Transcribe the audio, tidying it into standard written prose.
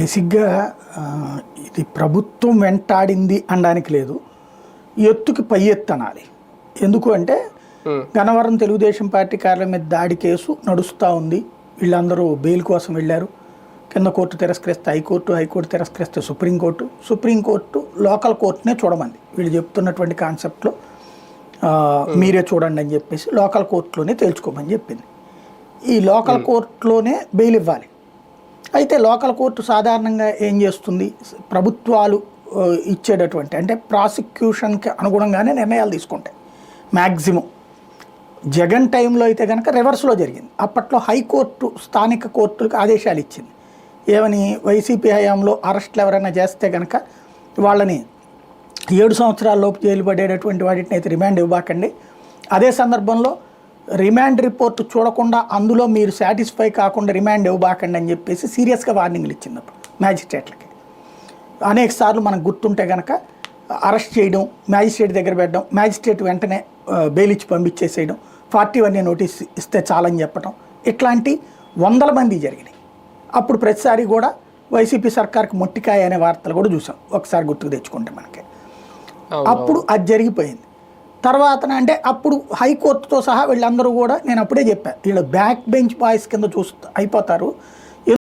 బేసిక్‌గా ఇది ప్రభుత్వం వెంటాడింది అనడానికి లేదు. ఎత్తుకి పై ఎత్తు అనాలి. ఎందుకు అంటే గన్నవరం తెలుగుదేశం పార్టీ కార్యాలయం మీద దాడి కేసు నడుస్తూ ఉంది. వీళ్ళందరూ బెయిల్ కోసం వెళ్ళారు. కింద కోర్టు తిరస్కరిస్తే హైకోర్టు, హైకోర్టు తిరస్కరిస్తే సుప్రీంకోర్టు, సుప్రీంకోర్టు లోకల్ కోర్టునే చూడమంది. వీళ్ళు చెప్తున్నటువంటి కాన్సెప్ట్లో మీరే చూడండి అని చెప్పేసి లోకల్ కోర్టులోనే తేల్చుకోమని చెప్పింది. ఈ లోకల్ కోర్టులోనే బెయిల్ ఇవ్వాలి. అయితే లోకల్ కోర్టు సాధారణంగా ఏం చేస్తుంది, ప్రభుత్వాలు ఇచ్చేటటువంటి అంటే ప్రాసిక్యూషన్కి అనుగుణంగానే నిర్ణయాలు తీసుకుంటాయి. మ్యాక్సిమం జగన్ టైంలో అయితే కనుక రివర్స్లో జరిగింది. అప్పట్లో హైకోర్టు స్థానిక కోర్టులకు ఆదేశాలు ఇచ్చింది. ఏమని, వైసీపీ హయాంలో అరెస్టులు ఎవరైనా చేస్తే కనుక వాళ్ళని 7 సంవత్సరాలలోపు జైలు పడేటటువంటి వాటిని అయితే రిమాండ్ ఇవ్వకండి. అదే సందర్భంలో రిమాండ్ రిపోర్ట్ చూడకుండా అందులో మీరు సాటిస్ఫై కాకుండా రిమాండ్ ఇవ్వబాకండి అని చెప్పేసి సీరియస్గా వార్నింగ్లు ఇచ్చింది అప్పుడు మ్యాజిస్ట్రేట్లకి. అనేక సార్లు మనకు గుర్తుంటే కనుక అరెస్ట్ చేయడం, మ్యాజిస్ట్రేట్ దగ్గర పెట్టడం, మ్యాజిస్ట్రేట్ వెంటనే బెయిల్ ఇచ్చి పంపించేసేయడం, 41 నోటీస్ ఇస్తే చాలని చెప్పడం, ఇట్లాంటి 100 మంది జరిగినాయి. అప్పుడు ప్రతిసారి కూడా వైసీపీ సర్కార్కి మొట్టికాయ అనే వార్తలు కూడా చూసాం ఒకసారి గుర్తుకు తెచ్చుకుంటే మనకి. అప్పుడు అది జరిగిపోయింది. తర్వాత అంటే అప్పుడు హైకోర్టుతో సహా వీళ్ళందరూ కూడా, నేను అప్పుడే చెప్పాను, వీళ్ళు బ్యాక్ బెంచ్ బాయ్స్ కింద అయిపోతారు.